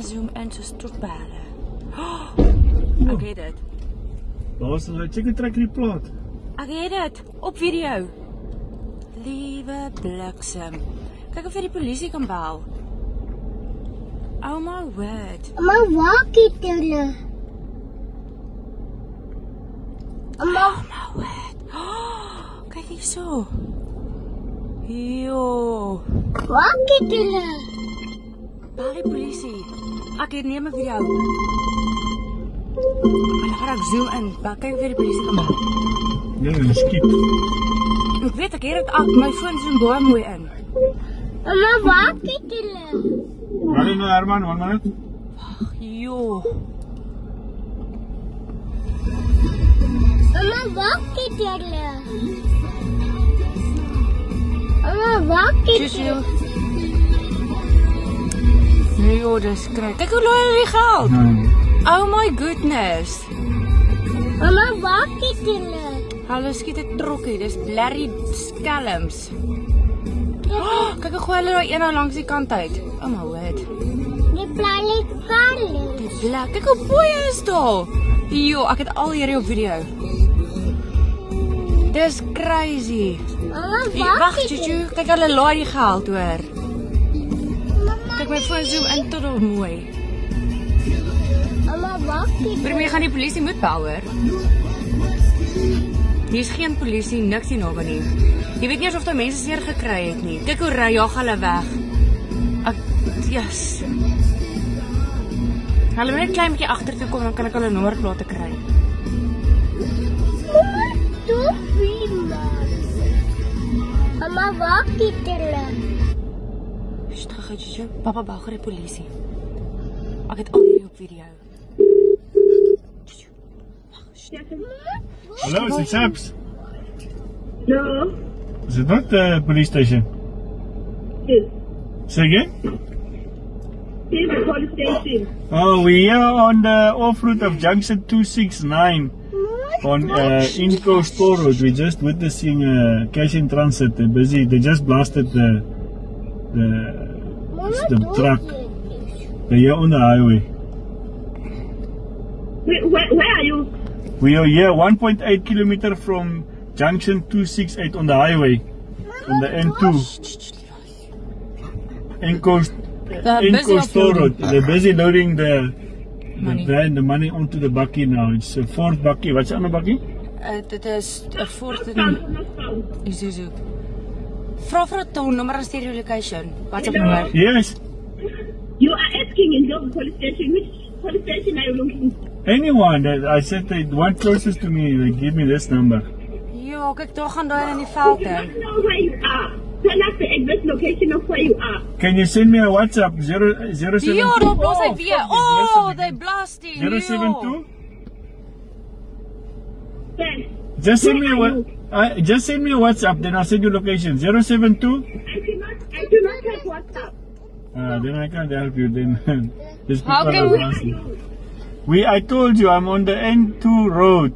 Zoom in soos toetpale. Ek het dit. Daar's 'n chicken trek die plaat. Ek het dit op video. Liewe bliksem. Kyk of jy die polisie kan bel. Oh my word. Maar waar kyk hulle? Oh my word. Kyk hier so. Jo. Waar kyk hulle? Bel die polisie. Ek het neem 'n video. En dan gaan ek zoom in. Kyk of jy die polisie kan bel. Ja, hulle skiet. Ek weet ek het dit af. My foon zoom baie mooi in. Maar waar kyk hulle? Hallo nou Herman, 1 minute. Jo. Maar waar kyk hulle? Maar waar kyk hulle? Nee joh, dis kry. Kyk hoe laai hulle die geld. Oh my goodness. Maar waar kyk hulle? Hulle skiet 'n trokkie, dis blerry skelms. Kyk hoe gooi hulle daai een nou langs die kant uit. Oh my word. Die plalle karle. Die blak. Kyk hoe boeie is daar. Jo, ek het al hierdie op video. Dis crazy. Maar Wag, Chuchu, kyk hulle laai die geld hoor. Kyk my foon zoom in tot op mooi. Maar waar kyk Bring jy gaan die polisie moet bel hoor. Hier is geen polisie, niks hier naby nie. Jy weet nie eens of die mense seer gekry het nie. Kyk hoe ry jag hulle weg. Yes. Hulle moet net klein bietjie agter toe kom, dan kan ek hulle nommerplate kry. Maar waar kyk hulle? Stig, papa bel gou die polisie. Ek het al hierdie op video. Hallo, is it Saps? No. Is it not the police station? Yes. Say again? Here's the police station. Oh, we're here on the off-route of Junction 269 on Inco Store Road. We're just witnessing cash in transit. They're busy. They just blasted the truck. They're here on the highway. Where are you? We are here 1.8 kilometer from Junction 268 on the highway. On the N2. Inco Store Road. They're busy loading the van, the money onto the bakkie now. It's a Ford bakkie. What's the other bakkie? Dit is 'n Ford Isuzu. Vra vir 'n toonnommer en stuur jou location. Wat op nommer? Yes. You are asking in the police station. Which police station are you looking for? Anyone that I said the one closest to me, they give me this number. Ja, kyk daar gaan daai in die veld We in. don't know where you are. Tell us the exact location of where you are. Can you send me a WhatsApp 072? Ja, daar blaas hy weer. Oh, they blasting. 072? Then, Just send me just send me a WhatsApp, then I'll send you location. 072? I do not have WhatsApp. Then I can't help you. Then these people How can are we- asking. I told you I'm on the N2 road.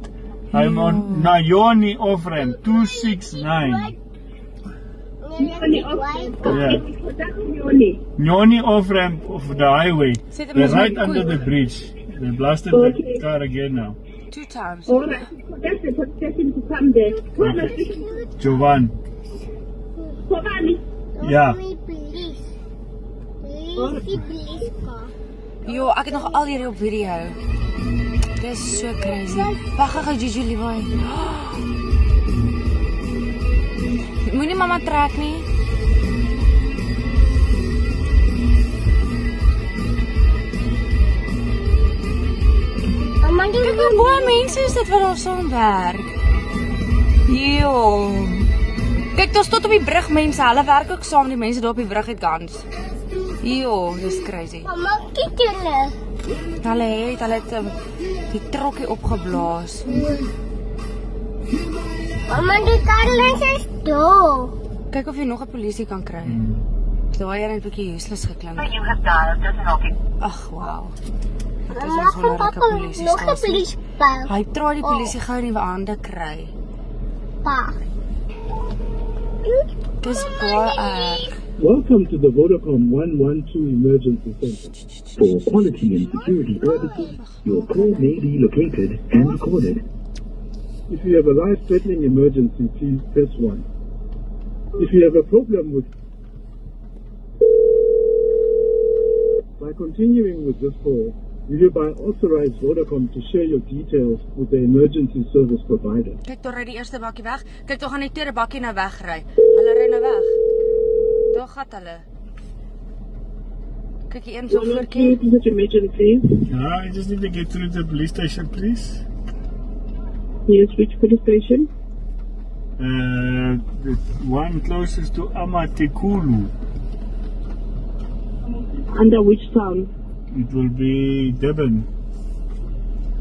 I'm on Nayoni off ramp 269. Nyoni off ramp. Yeah. That's Nyoni. Nyoni off ramp of the highway. Sit him They're as right my under quick. the bridge. They blasted Okay. the car again now. 2 times. All right. That's the police station to come there. Who am I speaking to? Jovan. Kobani. Ja. Police car. Jo, ek het nog al hierdie op video. Dis so crazy. Wag gou Gigi Levi. Moenie mamma trek nie. Maar die Kyk hoe baie mense is dit wat daar saam werk. Jo. Kyk, daar's tot op die brug mense. Hulle werk ook saam, die mense daar op die brug het gans. Jo, dis crazy. Mama kyk hulle. Hulle het die trokkie opgeblaas. Mama die karle is dood. Kyk of jy nog 'n polisie kan kry. Daai een het 'n bietjie useless geklink. Ag, wow. Dit is ons wonderlike polisie. Nog 'n polisie pa. Hy probeer die polisie gou in die hande kry. Pa. Dis baie erg. Welcome to the Vodacom 112 Emergency Center. For quality and security purposes, your call may be located and recorded. If you have a life-threatening emergency, please press 1. If you have a problem with... By continuing with this call, you hereby authorize Vodacom to share your details with the emergency service provider. Kyk, toch ry die eerste bakkie weg. Kyk, toch gaan die tweede bakkie nou wegry. Hulle ry nou weg. Daar gaat hulle. Kyk, die een so voorkie. Is it emergency? Yeah, I just need to get through the police station, please. Yes, which police station? The one closest to Amatekulu. Under which town? It will be Durban.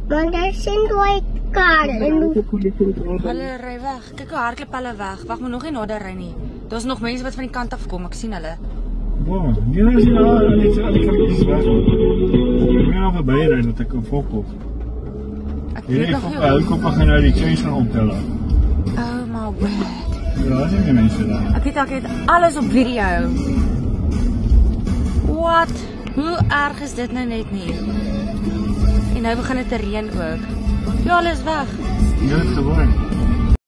Want daar sien white car en The police in Durban. Hulle ry weg. Kyk hoe hardloop hulle weg. Wag, moet nog nie nader ry nie. Daar's nog mense wat van die kant af kom. Ek sien hulle. Wow, nie nou sien alle kampies weg. Ek moet nou verby ry dat ek kan volg. Ek weet nog nie. Helikopter gaan nou die change gaan optel. Oh my word. Ja, daar sien die mense daar. Ek het alles op video. Wat? Hoe erg is dit nou net nie? En nou begin dit te reën ook. Ja, alles weg. Ja, dit gewoon.